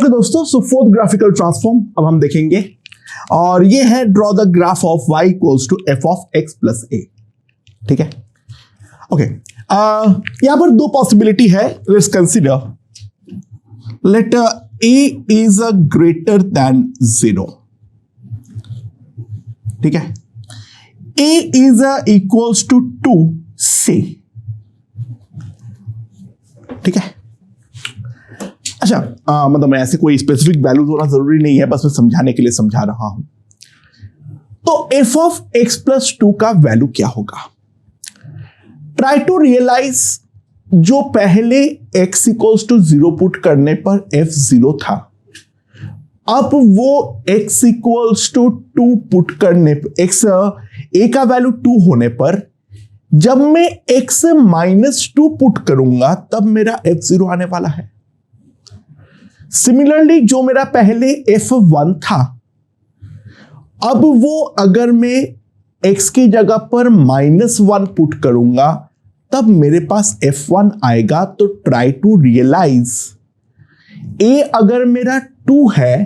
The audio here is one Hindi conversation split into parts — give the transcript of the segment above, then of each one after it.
ओके दोस्तों, सो फोर्थ ग्राफिकल ट्रांसफॉर्म अब हम देखेंगे और ये है draw the graph of y equals to f of x plus a। ठीक है, ओके। यहां पर दो पॉसिबिलिटी है, let's consider let a is a greater than 0। ठीक है, a is equals to 2 c। ठीक है, अच्छा मतलब मैं ऐसे कोई स्पेसिफिक वैल्यूज होना जरूरी नहीं है, बस मैं समझाने के लिए समझा रहा हूं। तो f ऑफ x प्लस 2 का वैल्यू क्या होगा? ट्राई टू रियलाइज जो पहले x इक्वल्स टू 0 पुट करने पर f 0 था, अब वो x इक्वल्स टू 2 पुट करने पर x a का वैल्यू 2 होने पर जब मैं x माइनस 2 पुट करूंगा तब मेरा f 0 आने वाला है। सिमिलरली जो मेरा पहले f1 था, अब वो अगर मैं x की जगह पर -1 पुट करूंगा तब मेरे पास f1 आएगा। तो ट्राई टू रियलाइज a अगर मेरा 2 है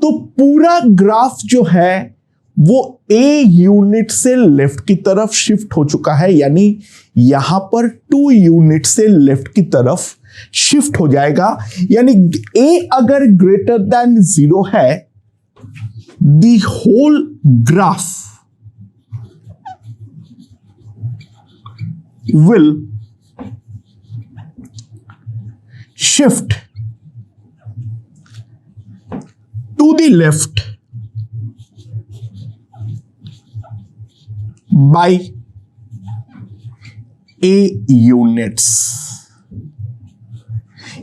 तो पूरा ग्राफ जो है वो a यूनिट से लेफ्ट की तरफ शिफ्ट हो चुका है, यानी यहां पर 2 यूनिट से लेफ्ट की तरफ शिफ्ट हो जाएगा। यानी a अगर ग्रेटर देन 0 है, the whole graph will shift to the left by a units.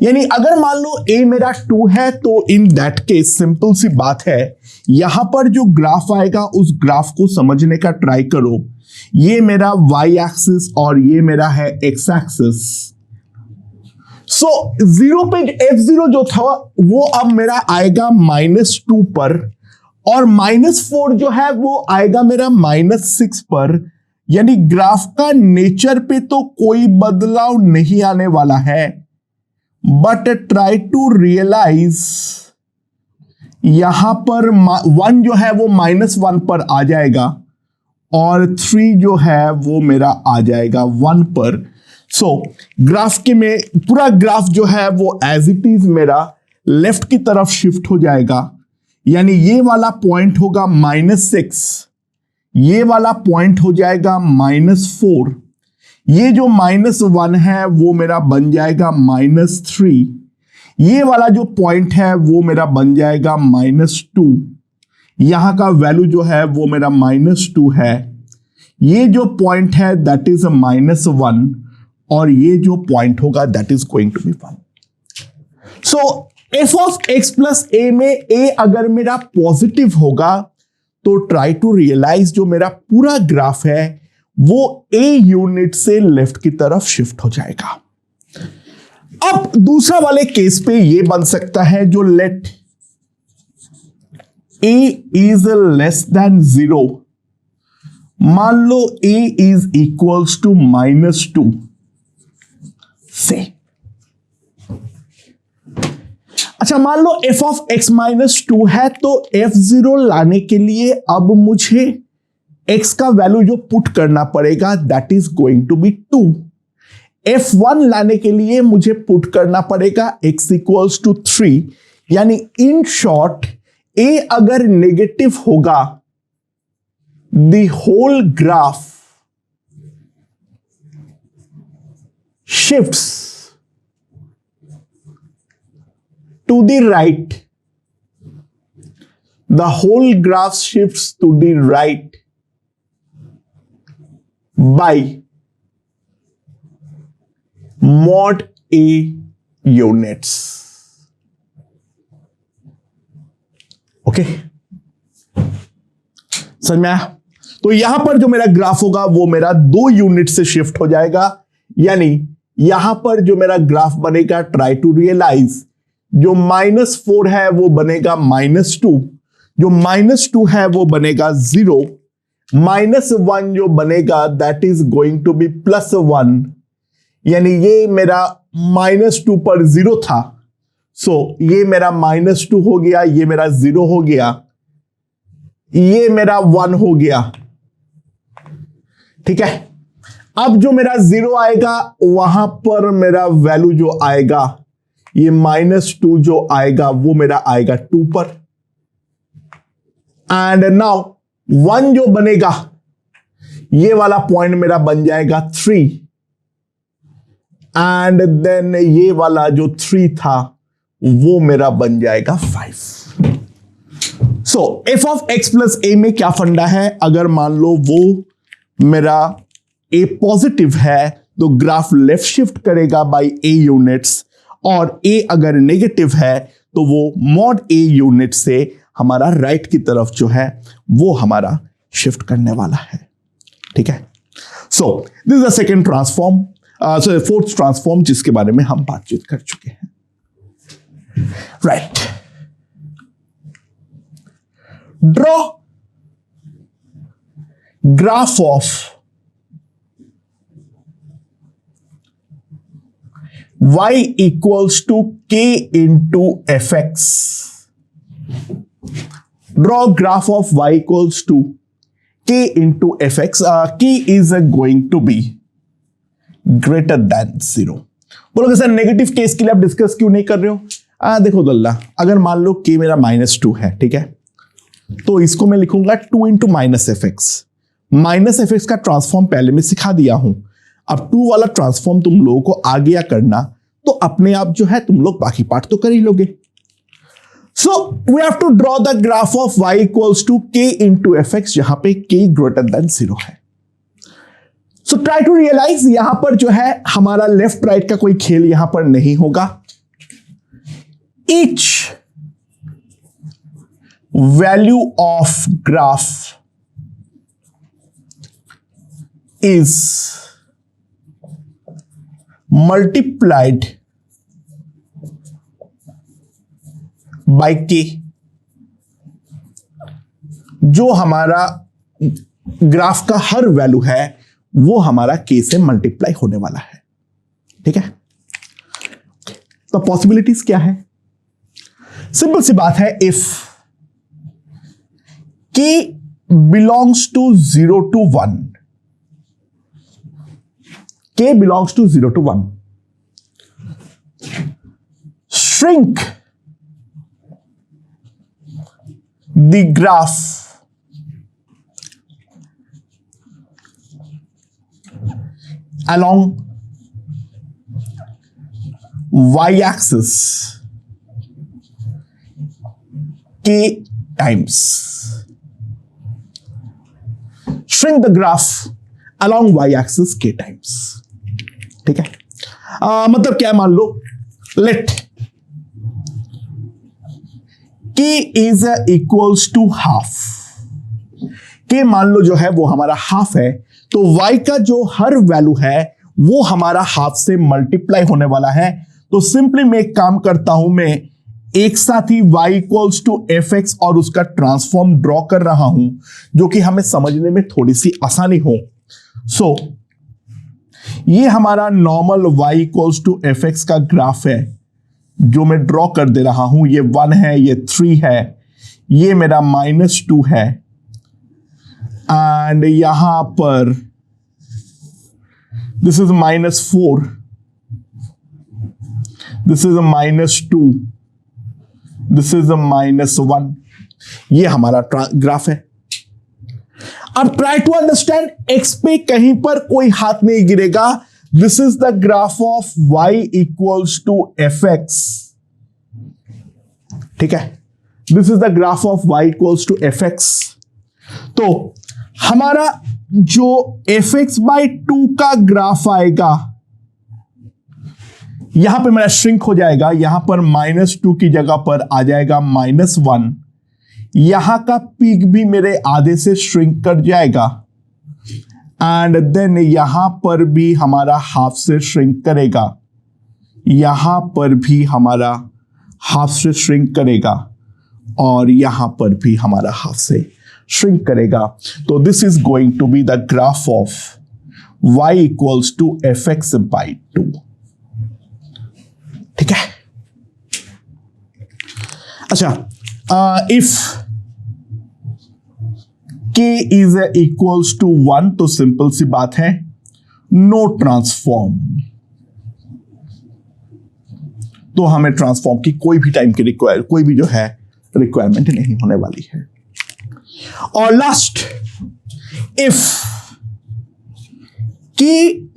यानी अगर मान लो a मेरा 2 है तो इन दैट केस सिंपल सी बात है, यहां पर जो ग्राफ आएगा उस ग्राफ को समझने का ट्राई करो। ये मेरा y एक्सिस और ये मेरा है x एक्सिस। सो 0 पे f0 जो था वो अब मेरा आएगा -2 पर, और -4 जो है वो आएगा मेरा -6 पर। यानी ग्राफ का नेचर पे तो कोई बदलाव नहीं आने वाला है, बट ट्राई टू रियलाइज यहां पर 1 जो है वो -1 पर आ जाएगा और 3 जो है वो मेरा आ जाएगा 1 पर। सो ग्राफ के में पूरा ग्राफ जो है वो एज इट इज मेरा लेफ्ट की तरफ शिफ्ट हो जाएगा। यानी ये वाला पॉइंट होगा -6, ये वाला पॉइंट हो जाएगा -4, ये जो -1 है वो मेरा बन जाएगा -3, ये वाला जो पॉइंट है वो मेरा बन जाएगा -2, यहां का वैल्यू जो है वो मेरा -2 है, ये जो पॉइंट है दैट इज -1, और ये जो पॉइंट होगा that is going to be 1। So f of x plus a में a अगर मेरा पॉजिटिव होगा तो ट्राई टू रियलाइज जो मेरा पूरा ग्राफ है वो a यूनिट से लेफ्ट की तरफ शिफ्ट हो जाएगा। अब दूसरा वाले केस पे ये बन सकता है जो let a is less than 0। मान लो a इज इक्वल्स टू -2 से। अच्छा, मान लो f ऑफ x -2 है तो f0 लाने के लिए अब मुझे x का वैल्यू जो पुट करना पड़ेगा that is going to be 2। f1 लाने के लिए मुझे पुट करना पड़ेगा x इक्वल्स टू 3। यानी इन शॉर्ट a अगर नेगेटिव होगा the whole graph shifts to the right, the whole graph shifts to the right by mod a units। Okay, समझ में आया? तो यहां पर जो मेरा ग्राफ होगा वो मेरा 2 यूनिट से शिफ्ट हो जाएगा। यानी यहां पर जो मेरा ग्राफ बनेगा, ट्राई टू रियलाइज, जो -4 है वो बनेगा -2, जो -2 है वो बनेगा 0, -1 जो बनेगा that is going to be +1। यानी ये मेरा -2 पर 0 था, सो ये मेरा -2 हो गया, ये मेरा 0 हो गया, ये मेरा 1 हो गया। ठीक है, अब जो मेरा 0 आएगा वहां पर मेरा वैल्यू जो आएगा, ये -2 जो आएगा वो मेरा आएगा 2 पर। एंड नाउ 1 जो बनेगा, ये वाला पॉइंट मेरा बन जाएगा 3, एंड देन ये वाला जो 3 था वो मेरा बन जाएगा 5। सो f of x plus a में क्या फंडा है, अगर मान लो वो मेरा a पॉजिटिव है तो ग्राफ लेफ्ट शिफ्ट करेगा बाय a यूनिट्स, और a अगर नेगेटिव है तो वो मॉड a यूनिट से हमारा राइट की तरफ जो है वो हमारा शिफ्ट करने वाला है। ठीक है, so this is the second transform, fourth transform जिसके बारे में हम बातचीत कर चुके हैं। Right, draw graph of y equals to k into fx. Draw graph of y equals to k into fx. K is going to be greater than 0. बोलोगे सर नेगेटिव केस के लिए आप डिस्कस क्यों नहीं कर रहे हो? देखो दल्ला, अगर मान लो k मेरा -2 है, ठीक है, तो इसको मैं लिखूंगा 2 into -fx। -fx का ट्रांसफॉर्म पहले मैं सिखा दिया हूं, अब 2 वाला ट्रांसफॉर्म तुम लोगों को आ गया करना, तो अपने आप जो है तुम लोग बाकी पार्ट तो कर ही लोगे। So we have to draw the graph of y equals to k into fx, जहां पे k ग्रेटर देन 0 है। सो ट्राई टू रियलाइज, यहां पर जो है हमारा लेफ्ट राइट का कोई खेल यहां पर नहीं होगा। Each value of graph is multiplied by k। जो हमारा ग्राफ का हर वैल्यू है वो हमारा k से मल्टीप्लाई होने वाला है। ठीक है, तो पॉसिबिलिटीज क्या है? सिंपल सी बात है, if k belongs to 0 to 1, k belongs to 0 to 1, shrink the graph along y-axis k times. Shrink the graph along y-axis k times. ठीक है, मतलब क्या, मान लो let k is equals to half. k मान लो जो है वो हमारा हाफ है, तो y का जो हर वैल्यू है वो हमारा हाफ से मल्टीप्लाई होने वाला है। तो सिंपली मैं एक काम करता हूं, मैं एक साथ ही y इक्वल्स टू fx और उसका ट्रांसफॉर्म ड्रॉ कर रहा हूं, जो कि हमें समझने में थोड़ी सी आसानी हो। सो ये हमारा normal y equals to fx का ग्राफ है जो मैं ड्रॉ कर दे रहा हूं। ये 1 है, ये 3 है, ये मेरा -2 है, एंड यहां पर this is -4, this is -2, this is -1। ये हमारा ग्राफ है। अब ट्राई टू अंडरस्टैंड, x पे कहीं पर कोई हाथ नहीं गिरेगा। This is the graph of y equals to fx। ठीक है, this is the graph of y equals to fx। तो हमारा जो fx/2 का ग्राफ आएगा, यहां पे मेरा श्रिंक हो जाएगा, यहां पर -2 की जगह पर आ जाएगा -1। यहां का पीक भी मेरे आधे से श्रिंक कर जाएगा, एंड देन यहां पर भी हमारा हाफ से श्रिंक करेगा, यहां पर भी हमारा हाफ से श्रिंक करेगा, और यहां पर भी हमारा हाफ से श्रिंक करेगा। तो this is going to be the graph of y equals to fx/2। ठीक है, अच्छा, if k is equals to 1 तो सिंपल सी बात है, नो ट्रांसफॉर्म, तो हमें ट्रांसफॉर्म की कोई भी टाइम की कोई भी जो है रिक्वायरमेंट नहीं होने वाली है। और last, if k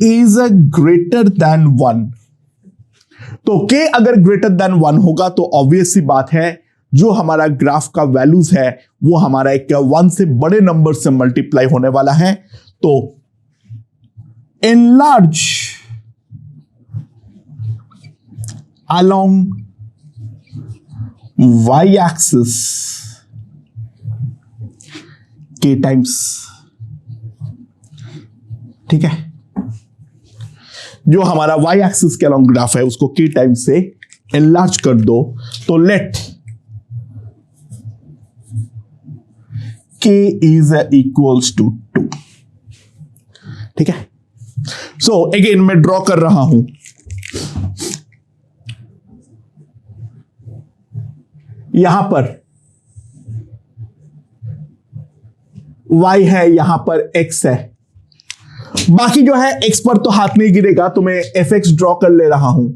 is greater than 1, तो k अगर ग्रेटर देन 1 होगा तो ऑब्वियस सी बात है जो हमारा ग्राफ का वैल्यूज है वो हमारा एक 1 से बड़े नंबर से मल्टीप्लाई होने वाला है। तो enlarge along y-axis k times, ठीक है, जो हमारा y-axis के अलॉन्ग ग्राफ है उसको k टाइम्स से enlarge कर दो, तो late k is equals to 2, ठीक है। सो अगेन मैं ड्रॉ कर रहा हूं, यहां पर y है, यहां पर x है, बाकी जो है x पर तो हाथ नहीं गिरेगा, तो मैं fx ड्रॉ कर ले रहा हूं।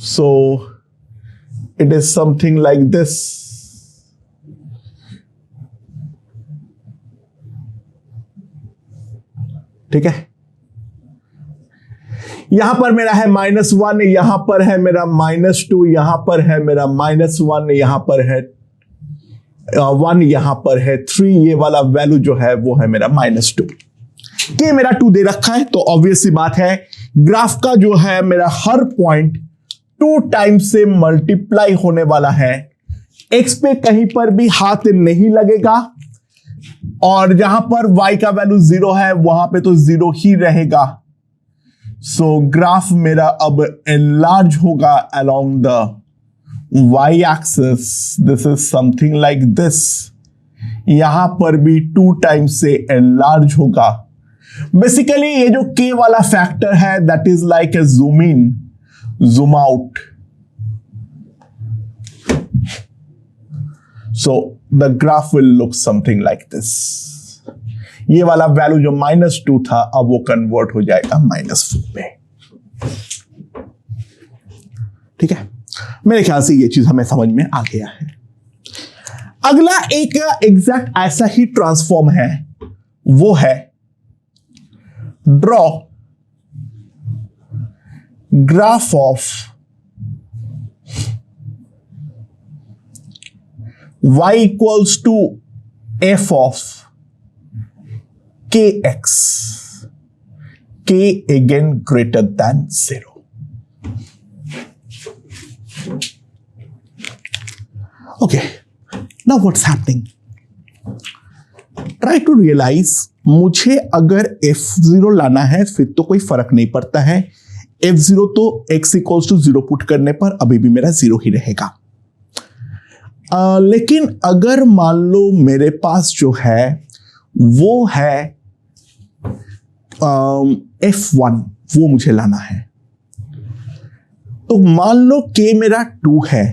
So it is something like this, ठीक है। यहां पर मेरा है -1, यहां पर है मेरा -2, यहां पर है मेरा -1, यहां पर है 1, यहां पर है 3, ये वाला वैल्यू जो है वो है मेरा -2। के मेरा 2 दे रखा है, तो ऑब्वियस सी बात है ग्राफ का जो है मेरा हर पॉइंट 2 टाइम्स से मल्टीप्लाई होने वाला है। x पे कहीं पर भी हाथ नहीं लगेगा, और जहां पर y का वैल्यू 0 है वहां पे तो 0 ही रहेगा। सो ग्राफ मेरा अब एनलार्ज होगा along the y axis, this is something like this, यहां पर भी 2 टाइम्स से एनलार्ज होगा। बेसिकली ये जो k वाला फैक्टर है that is like a zoom in zoom out, so the graph will look something like this. ये वाला वैल्यू जो -2 था अब वो कन्वर्ट हो जाएगा -4 पे, ठीक है। मेरे ख्याल से ये चीज हमें समझ में आ गया है। अगला एक एग्जैक्ट ऐसा ही ट्रांसफॉर्म है, वो है draw graph of y equals to f of kx, k again greater than 0. Okay, now what's happening? Try to realize, मुझे अगर f0 लाना है फिर तो कोई फर्क नहीं पड़ता है, f0 तो x equals to 0 पुट करने पर अभी भी मेरा 0 ही रहेगा। लेकिन अगर मान लो मेरे पास जो है वो है f1, वो मुझे लाना है, तो मान लो k मेरा 2 है,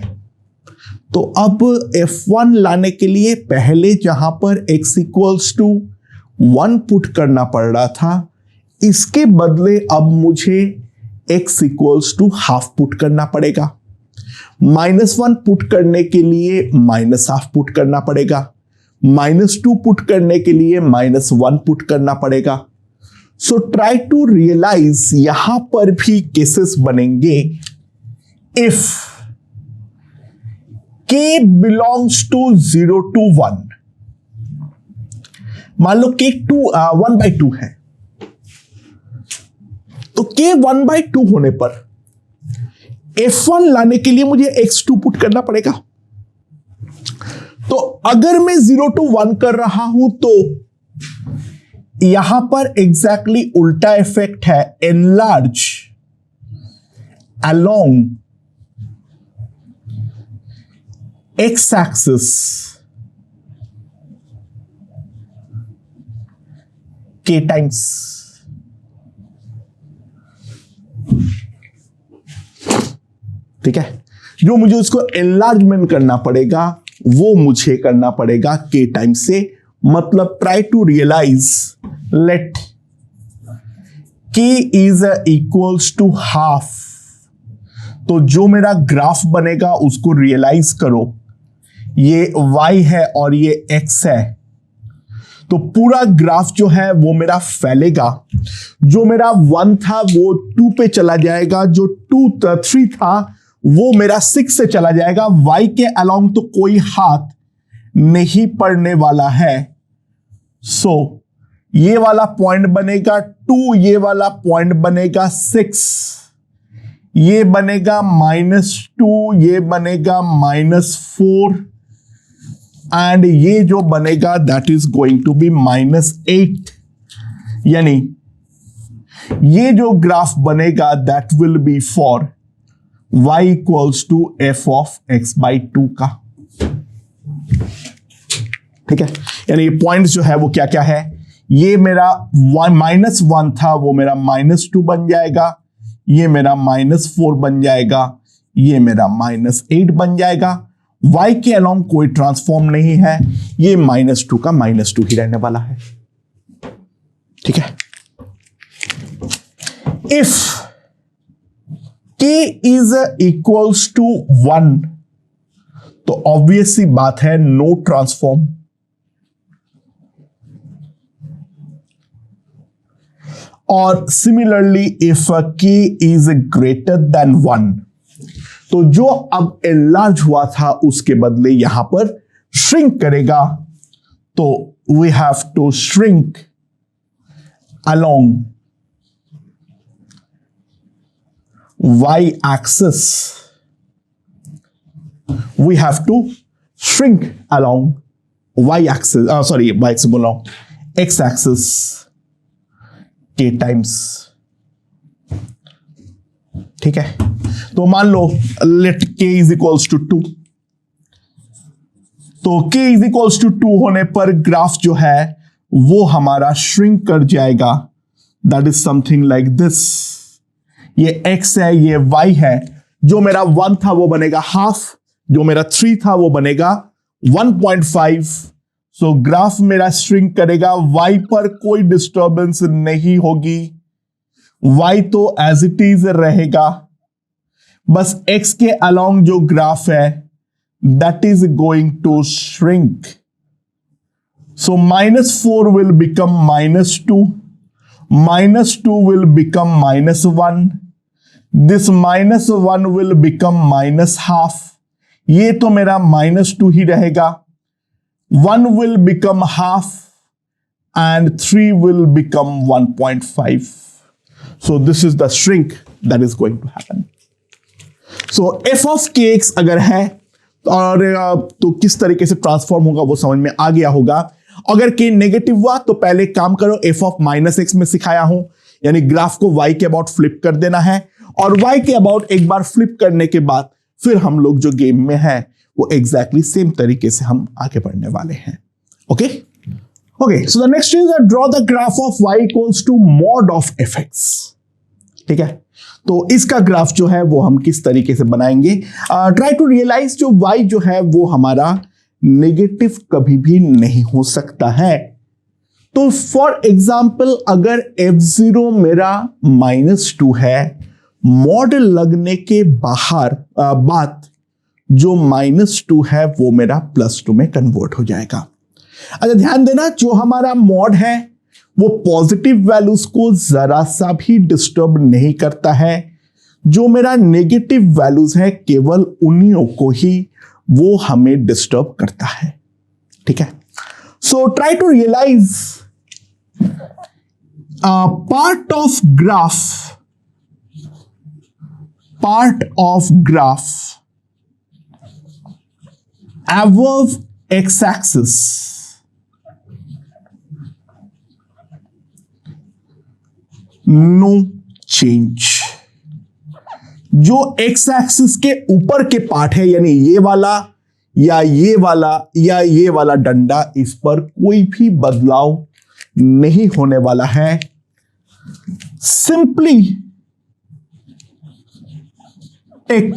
तो अब f1 लाने के लिए पहले जहां पर x इक्वल्स टू 1 पुट करना पड़ रहा था, इसके बदले अब मुझे x equals to half put करना पड़ेगा। -1 पुट करने के लिए -1/2 पुट करना पड़ेगा, -2 पुट करने के लिए -1 पुट करना पड़ेगा। सो ट्राई टू रियलाइज, यहां पर भी केसेस बनेंगे if k belongs to 0 to 1। मान लो k 1/2 है, तो k 1/2 होने पर f1 लाने के लिए मुझे x2 पुट करना पड़ेगा। तो अगर मैं 0 to 1 कर रहा हूं तो यहां पर एग्जैक्टली उल्टा इफेक्ट है, enlarge along x axis k times, ठीक है। जो मुझे उसको एनलार्जमेंट करना पड़ेगा वो मुझे करना पड़ेगा k टाइम से, मतलब try to realise let k is equals to half. तो जो मेरा ग्राफ बनेगा उसको रियलाइज करो, ये y है और ये x है। तो पूरा ग्राफ जो है वो मेरा फैलेगा, जो मेरा 1 था वो 2 पे चला जाएगा, जो 3 था वो मेरा 6 से चला जाएगा। y के अलोंग तो कोई हाथ नहीं पड़ने वाला है। सो ये वाला पॉइंट बनेगा 2, ये वाला पॉइंट बनेगा 6, ये बनेगा -2, ये बनेगा -4 एंड ये जो बनेगा that is going to be -8। यानी ये जो ग्राफ बनेगा that will be for y equals to f of x/2 का। ठीक है, यानी ये पॉइंट्स जो है वो क्या क्या है, ये मेरा -1 था वो मेरा -2 बन जाएगा, ये मेरा -4 बन जाएगा, ये मेरा -8 बन जाएगा। y के अलोंग कोई ट्रांसफॉर्म नहीं है, ये -2 का -2 ही रहने वाला है। ठीक है, if k is equals to 1 तो ऑब्वियस सी बात है नो ट्रांसफॉर्म। और similarly if k is greater than 1 तो जो अब एनलार्ज हुआ था उसके बदले यहां पर श्रिंक करेगा, तो we have to shrink along y axis, we have to shrink along y axis, y axis बोल रहा हूं, x axis k times। ठीक है, तो मान लो let k is equals to 2, तो k इज इक्वल्स टू 2 होने पर ग्राफ जो है वो हमारा श्रिंक कर जाएगा, that is something like this. ये x है, ये y है, जो मेरा 1 था वो बनेगा हाफ, जो मेरा 3 था वो बनेगा 1.5। सो ग्राफ मेरा श्रिंक करेगा, y पर कोई डिस्टर्बेंस नहीं होगी, y तो एज इट इज रहेगा, बस x के अलोंग जो ग्राफ है that is going to shrink. So -4 will become -2, -2 will become -1, this -1 will become -half, ये तो मेरा -2 ही रहेगा, 1 will become half and 3 will become 1.5. So this is the shrink that is going to happen. So f of kx अगर है और तो किस तरीके से ट्रांसफॉर्म होगा वो समझ में आ गया होगा। अगर k नेगेटिव हुआ तो पहले काम करो, f ऑफ -x में सिखाया हूं, यानी ग्राफ को y के अबाउट फ्लिप कर देना है, और y के अबाउट एक बार फ्लिप करने के बाद फिर हम लोग जो गेम में है वो एग्जैक्टली सेम तरीके से हम आगे बढ़ने वाले हैं। Okay okay, so the next is draw the graph of y equals to mod of fx। ठीक है, तो इसका ग्राफ जो है वो हम किस तरीके से बनाएंगे, ट्राई टू रियलाइज जो y जो है वो हमारा नेगेटिव कभी भी नहीं हो सकता है। तो फॉर एग्जाम्पल अगर f0 मेरा -2 है, मॉडल लगने के बाद जो -2 है वो मेरा +2 में कन्वर्ट हो जाएगा। अच्छा ध्यान देना, जो हमारा मॉड है वो पॉजिटिव वैल्यूज को जरा सा भी डिस्टर्ब नहीं करता है, जो मेरा नेगेटिव वैल्यूज है केवल उन्हीं को ही वो हमें डिस्टर्ब करता है। ठीक है, so try to realise part of graph above x axis no change. जो x एक्सिस के ऊपर के पार्ट है, यानी ये वाला या ये वाला या ये वाला डंडा, इस पर कोई भी बदलाव नहीं होने वाला है। Simply take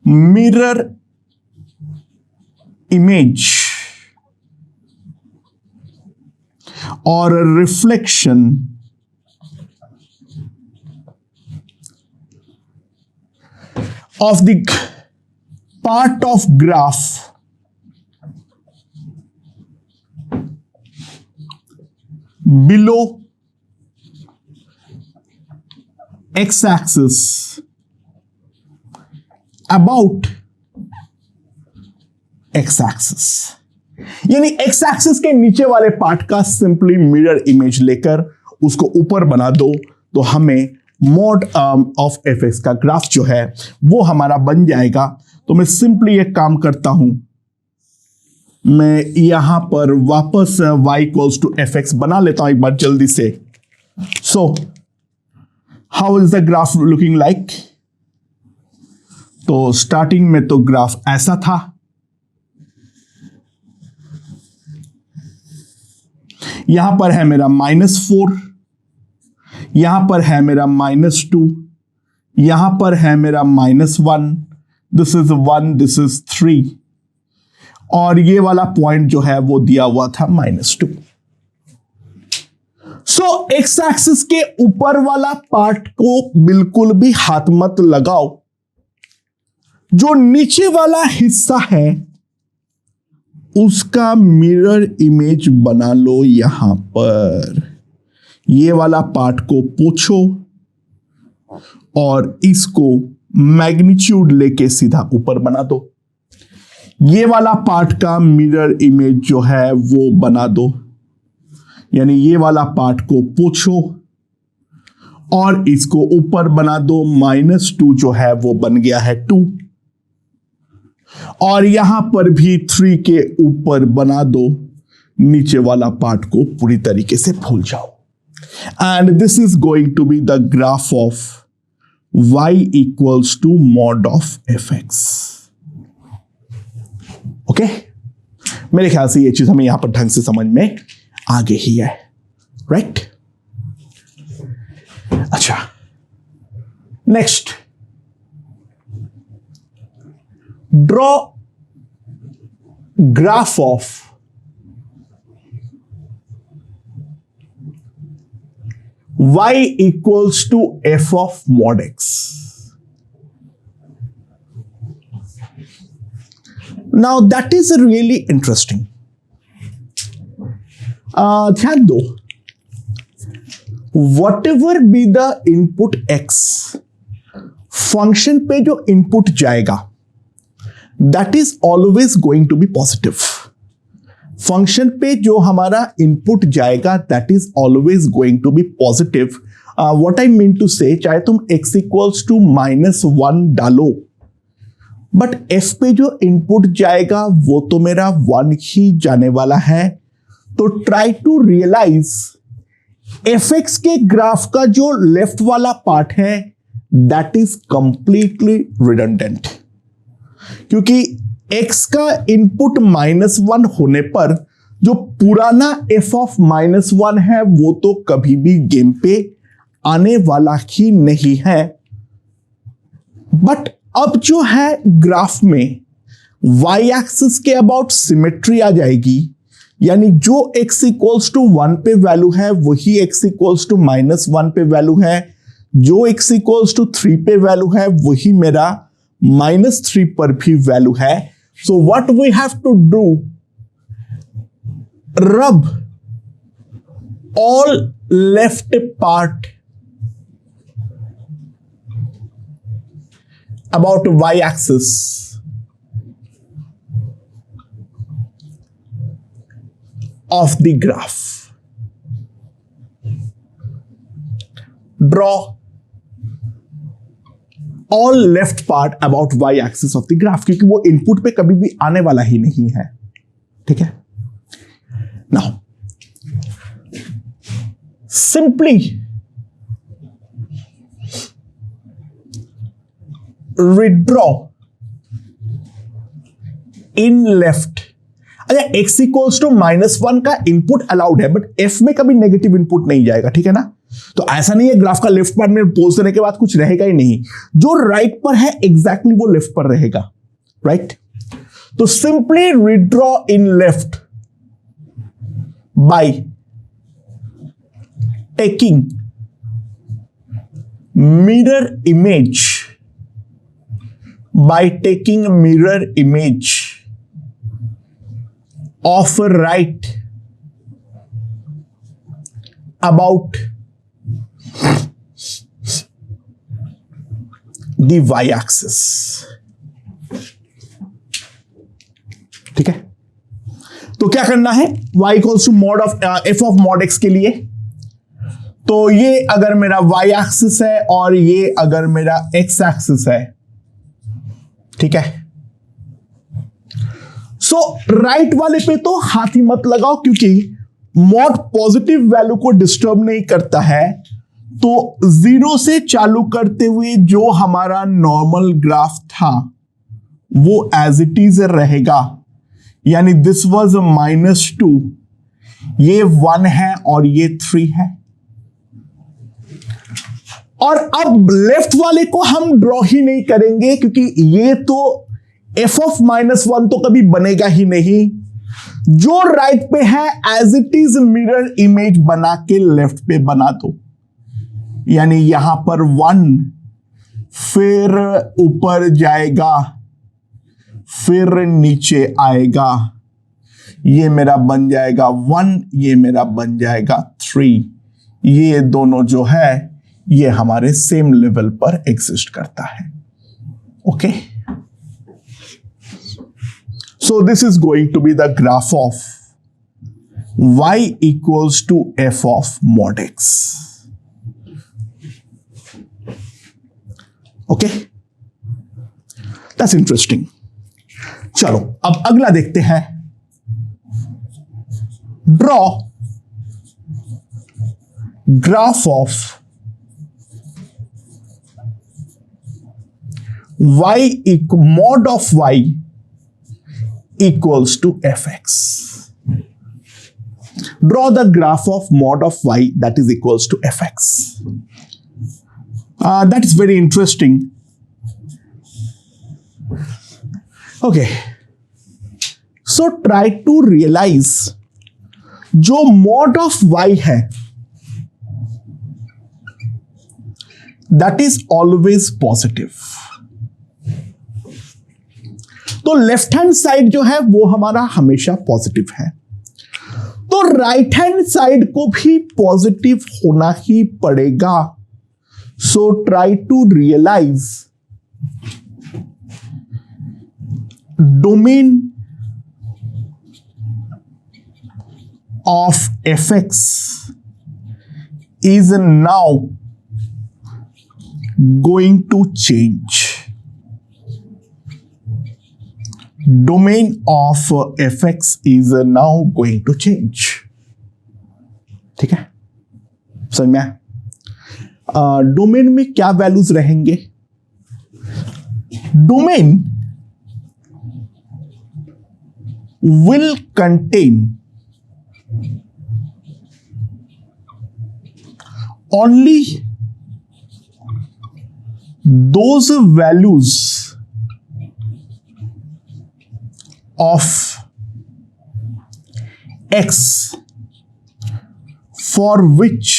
mirror image or a reflection of the part of graph below x-axis about x-axis, यानी x-axis के नीचे वाले पार्ट का सिंपली मिरर इमेज लेकर उसको ऊपर बना दो तो हमें मॉड ऑफ fx का ग्राफ जो है वो हमारा बन जाएगा। तो मैं सिंपली एक काम करता हूं, मैं यहां पर वापस y इक्वल्स टू fx बना लेता हूं एक बार जल्दी से। So how is the graph looking like? तो स्टार्टिंग में तो ग्राफ ऐसा था, यहां पर है मेरा -4, यहां पर है मेरा -2, यहां पर है मेरा -1, दिस इज 1, दिस इज 3, और ये वाला पॉइंट जो है वो दिया हुआ था -2। सो एक्स एक्सिस के ऊपर वाला पार्ट को बिल्कुल भी हाथ मत लगाओ, जो नीचे वाला हिस्सा है उसका मिरर इमेज बना लो। यहां पर ये वाला पार्ट को पोंछो और इसको मैग्नीट्यूड लेके सीधा ऊपर बना दो। ये वाला पार्ट का मिरर इमेज जो है वो बना दो, यानी ये वाला पार्ट को पोंछो और इसको ऊपर बना दो। -2 जो है वो बन गया है 2, और यहां पर भी 3 के ऊपर बना दो। नीचे वाला पार्ट को पूरी तरीके से भूल जाओ। And this is going to be the graph of y equals to mod of fx। Okay, मेरे ख्याल से ये चीज हमें यहां पर ढंग से समझ में आगे ही है, राइट? अच्छा, next, draw graph of y equals to f of mod x। Now that is really interesting. ध्यान दो, whatever be the input x, function पे जो इनपुट जाएगा that is always going to be positive. Function पे जो हमारा इनपुट जाएगा that is always going to be positive. What I mean to say, चाहे तुम x इक्वल्स टू -1 डालो, बट f पे जो इनपुट जाएगा वो तो मेरा 1 ही जाने वाला है। तो ट्राई टू रियलाइज fx के ग्राफ का जो लेफ्ट वाला पार्ट है दैट इज कंप्लीटली रिडंडेंट, क्योंकि x का इनपुट -1 होने पर जो पुराना f ऑफ -1 है वो तो कभी भी गेम पे आने वाला ही नहीं है। बट अब जो है ग्राफ में y एक्सिस के अबाउट सिमेट्री आ जाएगी, यानी जो x इक्वल्स टू 1 पे वैल्यू है वही x इक्वल्स टू -1 पे वैल्यू है, जो x इक्वल्स टू 3 पे वैल्यू है वही मेरा -3 पर भी वैल्यू है। So what we have to do, rub all left part about y axis of the graph. Draw all left part about y axis of the graph, क्योंकि वो इनपुट पे कभी भी आने वाला ही नहीं है, ठीक है? Now simply withdraw in left। अच्छा, x इक्वल्स टू -1 का इनपुट अलाउड है, बट f में कभी नेगेटिव इनपुट नहीं जाएगा, ठीक है ना? तो ऐसा नहीं है ग्राफ का लेफ्ट पार्ट में पोज देने के बाद कुछ रहेगा ही नहीं, जो राइट पर है एग्जैक्टली वो लेफ्ट पर रहेगा, राइट। तो simply redraw in left by taking mirror image, by taking a mirror image of a right about the y-axis। ठीक है, तो क्या करना है, y equals to mod of f of mod x के लिए, तो ये अगर मेरा y-axis है और ये अगर मेरा x-axis है, ठीक है। सो राइट वाले पे तो हाथ ही मत लगाओ, क्योंकि मॉड पॉजिटिव वैल्यू को डिस्टर्ब नहीं करता है। तो 0 से चालू करते हुए जो हमारा नॉर्मल ग्राफ था वो एज इट इज रहेगा, यानी दिस वाज -2, ये 1 है और ये 3 है। और अब लेफ्ट वाले को हम ड्रॉ ही नहीं करेंगे, क्योंकि ये तो f ऑफ -1 तो कभी बनेगा ही नहीं। जो राइट पे है as it is mirror image बना के लेफ्ट पे बना दो, यानी यहां पर 1, फिर ऊपर जाएगा, फिर नीचे आएगा, ये मेरा बन जाएगा 1, ये मेरा बन जाएगा 3। ये दोनों जो है ये हमारे सेम लेवल पर एग्जिस्ट करता है, okay. So this is going to be the graph of y equals to f of mod x, okay. That's interesting. चलो अब अगला देखते हैं, draw graph of mod of y equals to fx. Draw the graph of mod of y that is equals to fx. That is very interesting. Okay. So try to realize जो mod of y है that is always positive. तो लेफ्ट हैंड साइड जो है वो हमारा हमेशा पॉजिटिव है, तो राइट हैंड साइड को भी पॉजिटिव होना ही पड़ेगा। So try to realise domain of fx is now going to change. Domain of fx is now going to change. ठीक है, समझ में आया? डोमेन में क्या वैल्यूज रहेंगे? Domain will contain only those values of x for which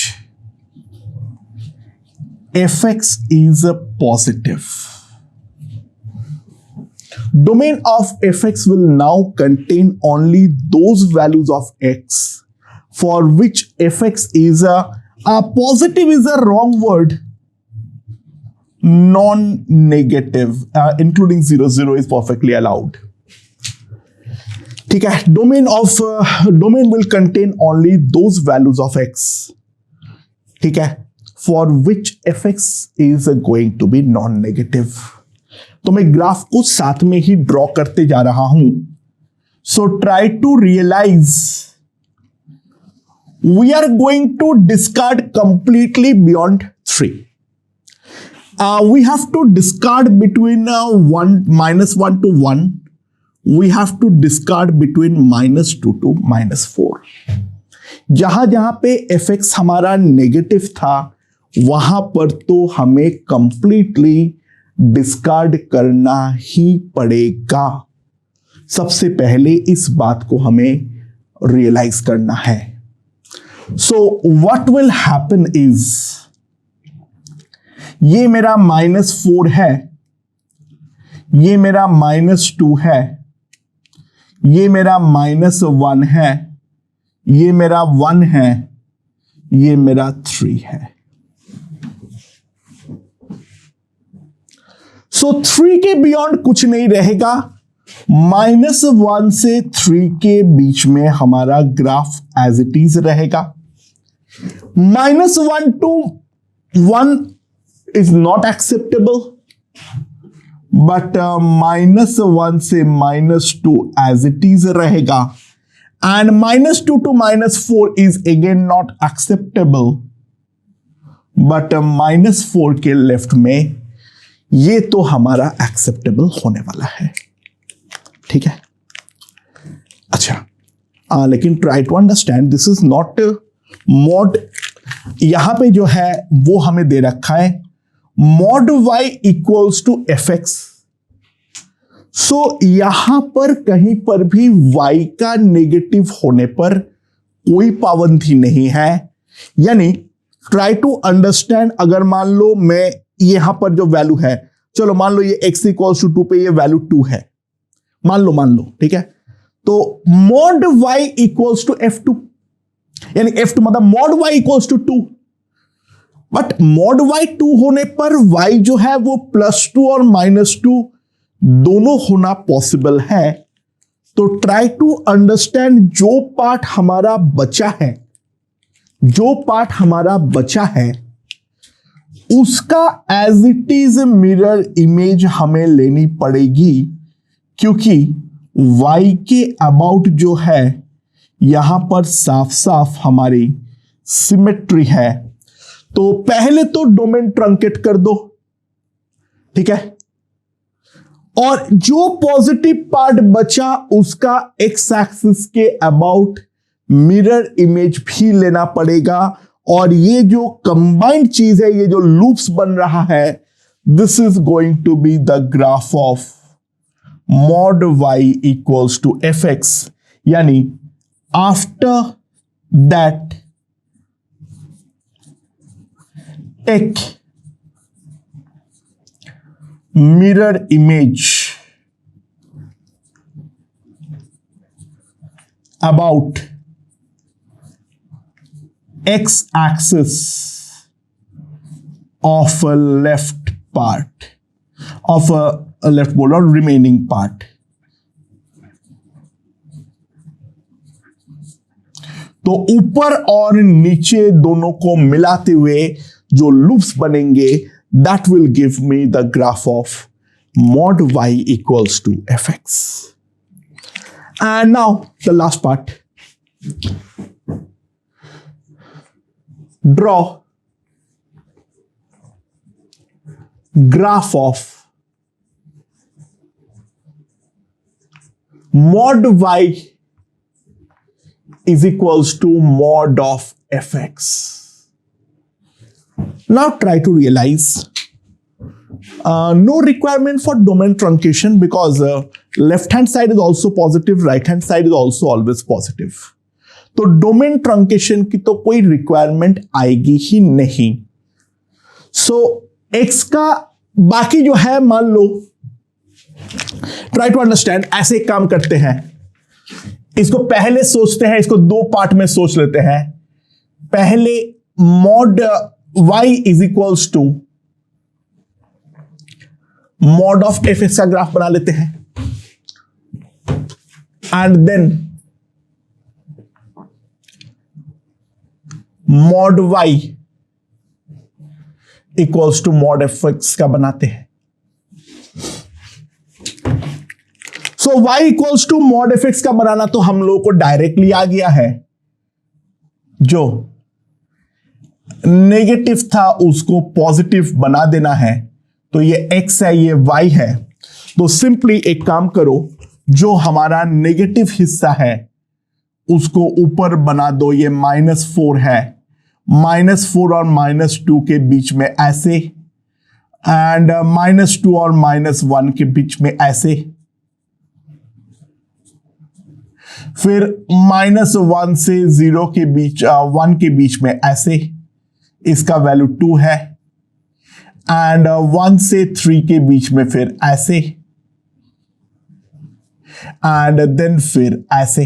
fx is a positive. Domain of fx will now contain only those values of x for which fx is a positive is a wrong word, non-negative, including 0, 0 is perfectly allowed. ठीक है, domain will contain only those values of x, ठीक है, for which fx is going to be non negative. तो मैं ग्राफ को साथ में ही ड्रॉ करते जा रहा हूं। So try to realise we are going to discard completely beyond 3। we have to discard between -1 to 1. We have to discard between -2 to -4. जहां जहां पे एफ एक्स हमारा नेगेटिव था वहां पर तो हमें कंप्लीटली डिस्कार्ड करना ही पड़ेगा। सबसे पहले इस बात को हमें रियलाइज करना है। So what will happen is, ये मेरा -4 है, ये मेरा -2 है, ये मेरा -1 है, ये मेरा 1 है, ये मेरा 3 है। सो 3 के बियॉन्ड कुछ नहीं रहेगा। -1 से 3 के बीच में हमारा ग्राफ एज इट इज रहेगा। -1 to 1 is not acceptable, but -1 से -2 as it is रहेगा, and -2 to -4 is again not acceptable, but -4 के लेफ्ट में ये तो हमारा एक्सेप्टेबल होने वाला है। ठीक है, अच्छा लेकिन try to understand this is not mod. यहां पे जो है वो हमें दे रखा है mod y equals to f x. So यहां पर कहीं पर भी y का नेगेटिव होने पर कोई पाबंदी नहीं है। यानी ट्राई टू अंडरस्टैंड, अगर मान लो मैं यहां पर जो वैल्यू है, चलो मान लो ये x इक्वल्स टू 2 पे ये वैल्यू 2 है, मान लो, ठीक है। तो mod y equals to f2, यानी f2 मतलब mod y equals to 2, but mod y 2 होने पर y जो है वो +2 और -2 दोनों होना पॉसिबल है। तो ट्राई टू अंडरस्टैंड, जो पार्ट हमारा बचा है उसका as it is mirror image हमें लेनी पड़ेगी, क्योंकि y के अबाउट जो है यहां पर साफ साफ हमारी सिमेट्री है। तो पहले तो डोमेन ट्रंकेट कर दो, ठीक है, और जो पॉजिटिव पार्ट बचा उसका एक्स एक्सिस के अबाउट मिरर इमेज भी लेना पड़ेगा। और ये जो कंबाइंड चीज है, ये जो लूप्स बन रहा है, this is going to be the graph of mod y equals to f x. यानी after that take mirror image about x axis of a left part of a left ball or remaining part। तो ऊपर और नीचे दोनों को मिलाते हुए जो लूप्स बनेंगे, that will give me the graph of mod y equals to fx। And now the last part, draw graph of mod y is equals to mod of fx। Now try to realize no requirement for domain truncation, because left hand side is also positive, right hand side is also always positive। तो डोमेन ट्रंकेशन की तो कोई रिक्वायरमेंट आएगी ही नहीं। सो एक्स का बाकी जो है, मान लो, ट्राई टू अंडरस्टैंड, ऐसे एक काम करते हैं, इसको पहले सोचते हैं, इसको दो पार्ट में सोच लेते हैं। पहले mod y is equals to mod of F X का ग्राफ बना लेते हैं, and then mod y equals to mod F X का बनाते हैं। So y equals to mod F X का बनाना तो हम लोगों को डायरेक्टली आ गया है। जो नेगेटिव था उसको पॉजिटिव बना देना है। तो ये x है, ये y है। तो सिंपली एक काम करो, जो हमारा नेगेटिव हिस्सा है उसको ऊपर बना दो, ये -4 है, -4 और -2 के बीच में ऐसे, एंड -2 और -1 के बीच में ऐसे, फिर -1 से 0 के बीच 1 के बीच में ऐसे, इसका वैल्यू 2 है, एंड 1 से 3 के बीच में फिर ऐसे, एंड देन फिर ऐसे।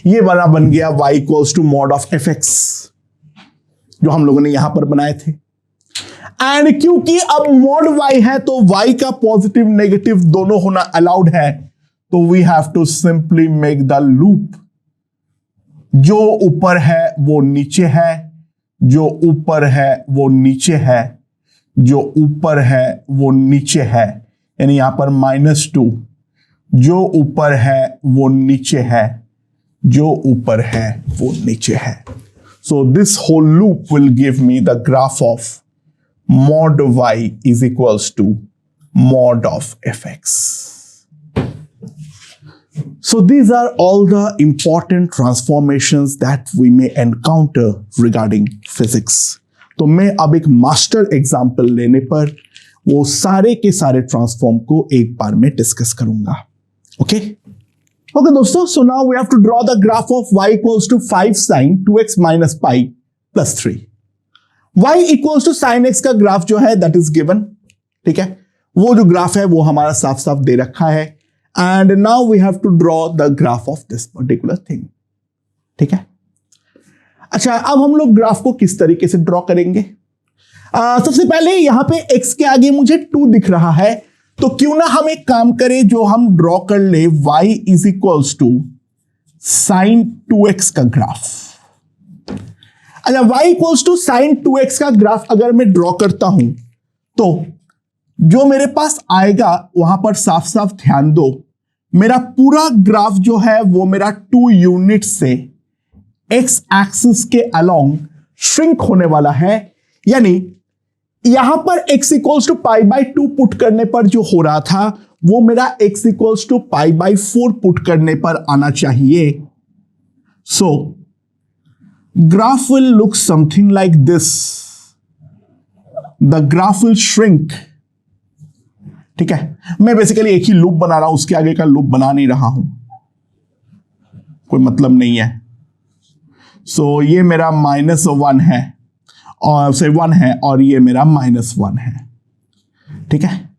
ये वाला बन गया y equals to mod of fx जो हम लोगों ने यहां पर बनाए थे। एंड क्योंकि अब मॉड y है तो y का पॉजिटिव नेगेटिव दोनों होना अलाउड है, तो we have to simply make the loop. जो ऊपर है वो नीचे है, जो ऊपर है वो नीचे है, जो ऊपर है वो नीचे है, यानी यहां पर -2, जो ऊपर है वो नीचे है, जो ऊपर है वो नीचे है। So this whole loop will give me the graph of mod y is equals to mod of fx. So these are all the important transformations that we may encounter regarding physics. तो मैं अब एक मास्टर एग्जाम्पल लेने पर वो सारे के सारे ट्रांसफॉर्म को एक बार में डिस्कस करूंगा। ओके ओके दोस्तों, so now we have to draw the graph of y equals to 5 sin 2x minus pi plus 3। y equals to sin x का ग्राफ जो है दैट इज गिवन, ठीक है, वो जो ग्राफ है वो हमारा साफ साफ दे रखा है, and now we have to draw the graph of this particular thing, ठीक है। अच्छा, अब हम लोग ग्राफ को किस तरीके से ड्रॉ करेंगे? सबसे पहले यहां पे x के आगे मुझे 2 दिख रहा है, तो क्यों ना हम एक काम करें जो हम ड्रॉ कर ले y is equals to sin 2x का ग्राफ। अच्छा, y equals to sin 2x का ग्राफ अगर मैं ड्रॉ करता हूं तो जो मेरे पास आएगा वहां पर साफ साफ ध्यान दो, मेरा पूरा ग्राफ जो है वो मेरा 2 यूनिट से x एक्सिस के अलोंग श्रिंक होने वाला है, यानी यहां पर x इक्वल्स टू π/2 पुट करने पर जो हो रहा था वो मेरा x इक्वल्स टू π/4 पुट करने पर आना चाहिए। सो graph will look something like this, the graph will shrink, ठीक है। मैं बेसिकली एक ही लूप बना रहा हूं, उसके आगे का लूप बना नहीं रहा हूं, कोई मतलब नहीं है। सो ये मेरा -1 है और से 1 है और ये मेरा -1 है, ठीक है।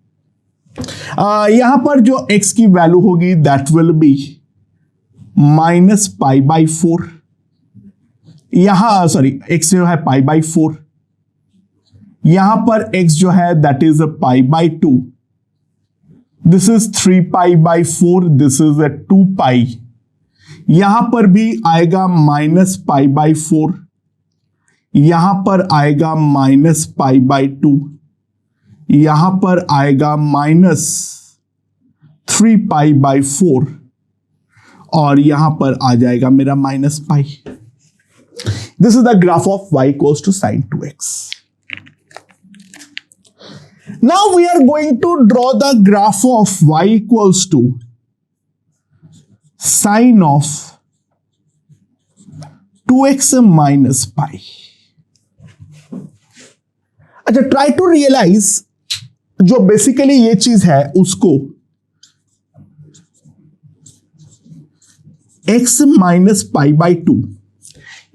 यहां पर जो x की वैल्यू होगी दैट विल बी -π/4, यहां सॉरी x जो है π/4, यहां पर x जो है that is π/2, this is 3π/4, this is 2π, यहां पर भी आएगा -π/4, यहां पर आएगा -π/2, यहां पर आएगा -3π/4 और यहां पर आ जाएगा मेरा -π। This is the graph of y equals to sin 2x। Now we are going to draw the graph of y equals to sin of 2x minus pi। अच्छा, ट्राई टू रियलाइज जो बेसिकली ये चीज है उसको x माइनस π/2,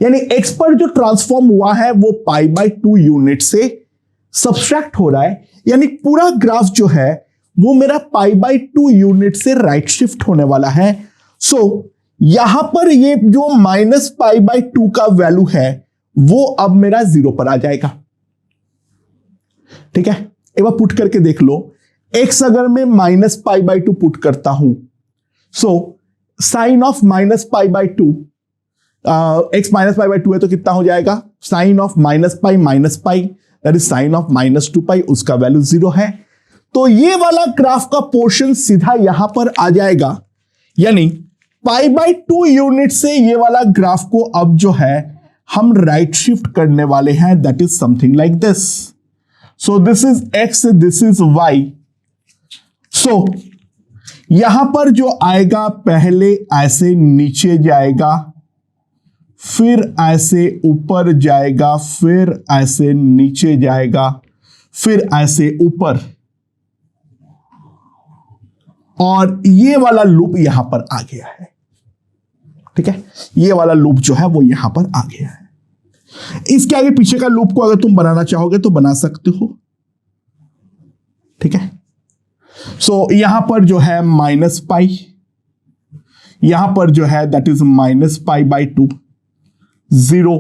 यानी x पर जो ट्रांसफॉर्म हुआ है वो π/2 यूनिट से सब्सट्रैक्ट हो रहा है, यानी पूरा ग्राफ जो है वो मेरा π/2 यूनिट से राइट शिफ्ट होने वाला है। सो यहां पर ये जो -π/2 का वैल्यू है वो अब मेरा 0 पर आ जाएगा, ठीक है। एक बार पुट करके देख लो, x अगर मैं -π/2 पुट करता हूं, सो साइन ऑफ -π/2, x -π/2 है तो कितना हो जाएगा, sine of -π that is sine of -2π, उसका वैल्यू 0 है। तो ये वाला ग्राफ का पोर्शन सीधा यहां पर आ जाएगा, यानी π/2 यूनिट से ये वाला ग्राफ को अब जो है हम राइट शिफ्ट करने वाले हैं, that is something like this. So this is x, this is y। सो यहां पर जो आएगा पहले ऐसे नीचे जाएगा, फिर ऐसे ऊपर जाएगा, फिर ऐसे नीचे जाएगा, फिर ऐसे ऊपर, और ये वाला लूप यहां पर आ गया है। ठीक है, ये वाला लूप जो है वो यहां पर आ गया है। इसके आगे पीछे का लूप को अगर तुम बनाना चाहोगे तो बना सकते हो। ठीक है, सो यहां पर जो है माइनस पाई, यहां पर जो है that is minus pi by 2, 0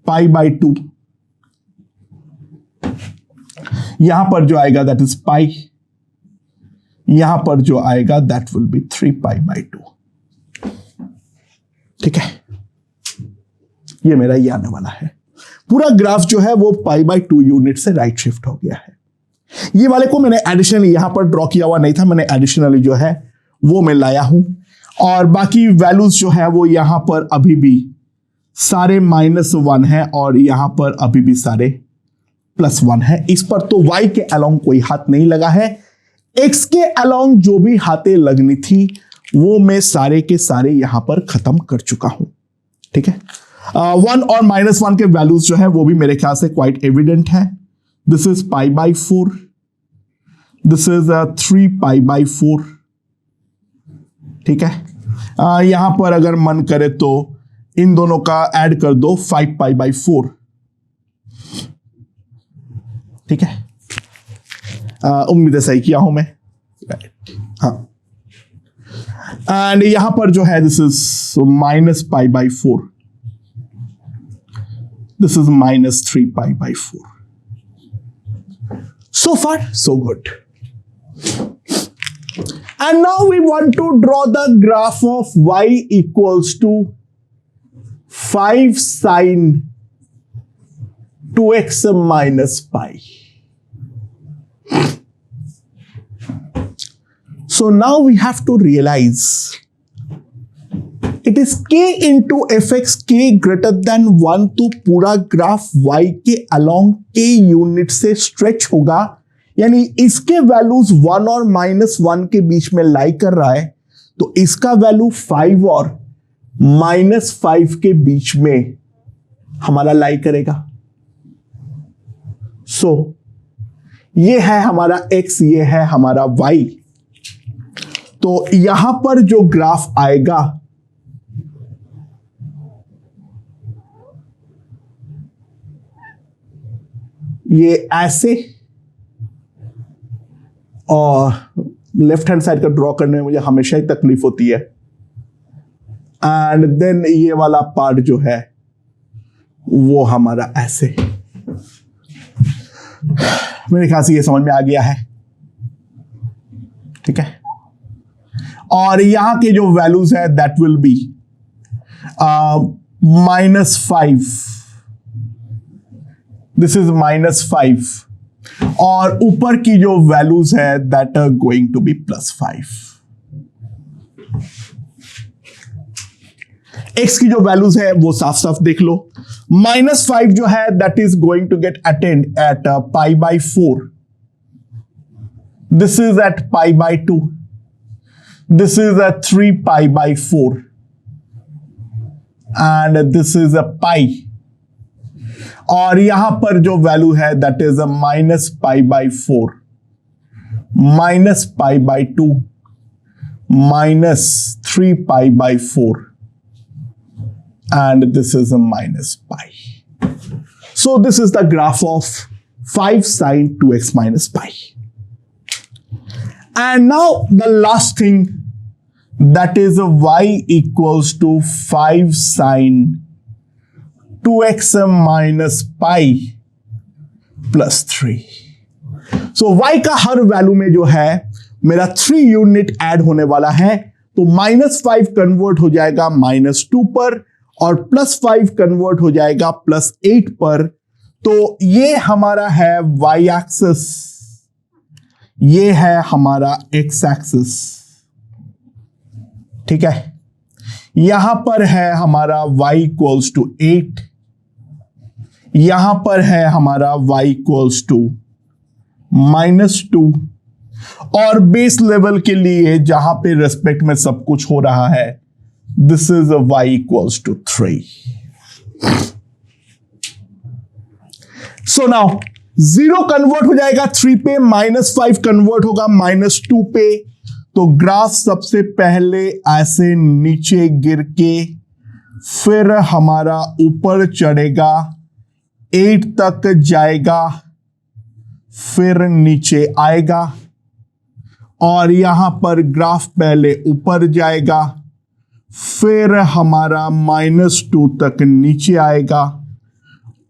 pi by 2, यहां पर जो आएगा दैट इज पाई, यहां पर जो आएगा that will B 3 pi by 2। ठीक है, ये मेरा ये आने वाला है। पूरा ग्राफ जो है वो पाई बाई 2 यूनिट से राइट शिफ्ट हो गया है। ये वाले को मैंने एडिशनली यहां पर ड्रॉ किया हुआ नहीं था, मैंने एडिशनली जो है वो मैं लाया हूं, और बाकी वैल्यूज जो है वो यहां पर अभी भी सारे -1 है और यहां पर अभी भी सारे +1 है। इस पर तो y के अलोंग कोई हाथ नहीं लगा है, x के अलोंग जो भी हाथें लगनी थी वो मैं सारे के सारे यहां पर खत्म कर चुका हूं। ठीक है, 1 और -1 के वैल्यूज जो है वो भी मेरे ख्याल से क्वाइट एविडेंट है। This is pi by 4, this is 3 pi by 4। ठीक है, यहां पर अगर मन करे तो इन दोनों का ऐड कर दो, 5 पाई बाई 4। ठीक है, उम्मीद है सही किया हूं मैं। हाँ, एंड यहां पर जो है this is minus pi by 4, this is -3 pi by 4। So far, so good. And now we want to draw the graph of y equals to 5 sine 2x minus pi. So now we have to realize it is k into fx, k greater than 1, तो पूरा ग्राफ y के along k यूनिट से स्ट्रेच होगा, यानी इसके वैल्यूज 1 और -1 के बीच में लाई कर रहा है, तो इसका वैल्यू 5 और -5 के बीच में हमारा लाई करेगा। सो ये है हमारा x, ये है हमारा y। तो यहां पर जो ग्राफ आएगा ये ऐसे, और लेफ्ट हैंड साइड का ड्रॉ करने में मुझे हमेशा ही तकलीफ होती है, एंड देन ये वाला पार्ट जो है वो हमारा ऐसे। मेरे ख्याल से ये समझ में आ गया है। ठीक है, और यहां के जो वैल्यूज है that will be -5, this is -5, और ऊपर की जो वैल्यूज है that are going to be +5। x की जो वैल्यूज है वो साफ साफ देख लो। -5 जो है that is going to get attained at pi by 4, this is at pi by 2, this is a 3 pi by 4, and this is a pi, और यहां पर जो वैल्यू है that is a -pi by 4, -pi by 2, -3 pi by 4, and this is a -pi. So this is the graph of 5 sine 2x minus pi. And now the last thing, that is a y equals to 5 sine 2x minus pi plus 3. So y का हर वैल्यू में जो है मेरा 3 यूनिट ऐड होने वाला है, तो -5 कन्वर्ट हो जाएगा -2 पर, और +5 कन्वर्ट हो जाएगा +8 पर। तो ये हमारा है y एक्सिस, ये है हमारा x एक्सिस। ठीक है, यहां पर है हमारा y इक्वल्स टू 8, यहां पर है हमारा y इक्वल्स टू -2, और बेस लेवल के लिए जहां पे रेस्पेक्ट में सब कुछ हो रहा है this is y equals to 3. So now 0 convert हो जाएगा 3 पे, -5 कन्वर्ट होगा -2 पे. तो ग्राफ सबसे पहले ऐसे नीचे गिर के फिर हमारा ऊपर चढ़ेगा, 8 तक जाएगा, फिर नीचे आएगा, और यहां पर ग्राफ पहले ऊपर जाएगा, फिर हमारा -2 तक नीचे आएगा,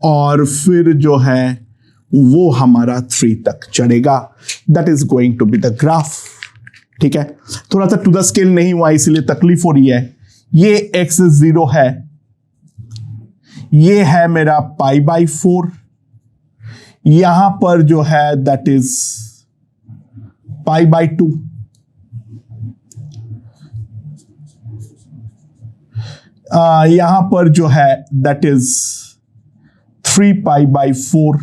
और फिर जो है वो हमारा 3 तक चढ़ेगा. That is going to be the graph. ठीक है, थोड़ा सा टू द स्केल नहीं हुआ इसलिए तकलीफ हो रही है. ये x 0 है, ये है मेरा π/4. यहां पर जो है दैट इज π/2. यहां पर जो है दैट इज 3π/4,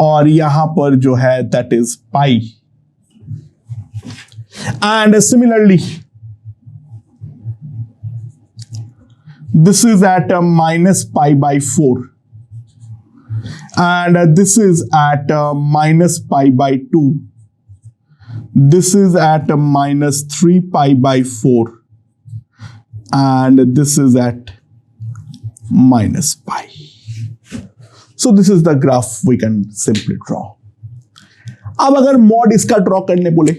और यहां पर जो है that is pi. And similarly this is at -π/4, and this is at -π/2. This is at -3π/4, and this is at -π. So this is the graph we can simply draw. अब अगर मॉड इसका ड्रॉ करने बोले,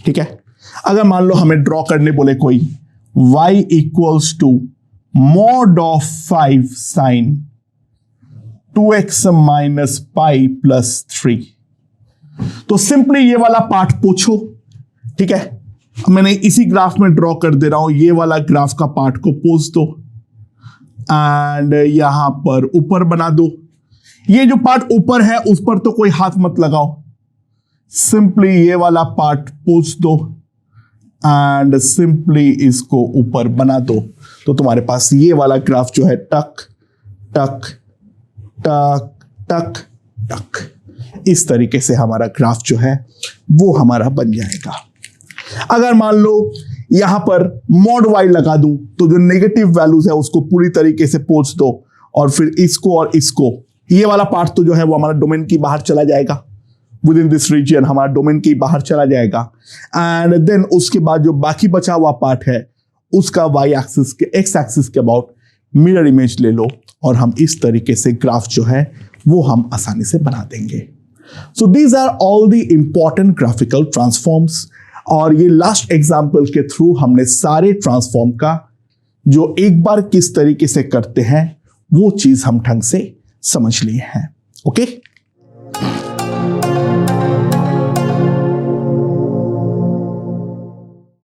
ठीक है, अगर मान लो हमें ड्रॉ करने बोले कोई y equals to mod of 5 sin 2x minus pi plus 3. तो सिंपली ये वाला पार्ट पूछो. ठीक है, मैंने इसी ग्राफ में ड्रॉ कर दे रहा हूं, ये वाला ग्राफ का पार्ट को पूछ दो, एंड यहां पर ऊपर बना दो. ये जो पार्ट ऊपर है उस पर तो कोई हाथ मत लगाओ, सिंपली ये वाला पार्ट पूछ दो, एंड सिंपली इसको ऊपर बना दो. तो तुम्हारे पास ये वाला ग्राफ जो है टक टक टक टक टक इस तरीके से हमारा ग्राफ जो है वो हमारा बन जाएगा. अगर मान लो यहां पर mod y लगा दूं तो जो नेगेटिव वैल्यूज है उसको पूरी तरीके से पोंछ दो, और फिर इसको और इसको, ये वाला पार्ट तो जो है वो हमारा डोमेन की बाहर चला जाएगा, विद इन दिस रीजन हमारा डोमेन के बाहर चला जाएगा. एंड देन उसके बाद जो बाकी बचा हुआ पार्ट है उसका y एक्सिस के x एक्सिस के अबाउट मिरर इमेज ले लो, और हम इस तरीके से ग्राफ जो है वो हम आसानी से बना देंगे. So these are all the important graphical transforms. और ये लास्ट एग्जाम्पल के थ्रू हमने सारे ट्रांसफॉर्म का जो एक बार किस तरीके से करते हैं वो चीज हम ढंग से समझ लिए हैं. ओके.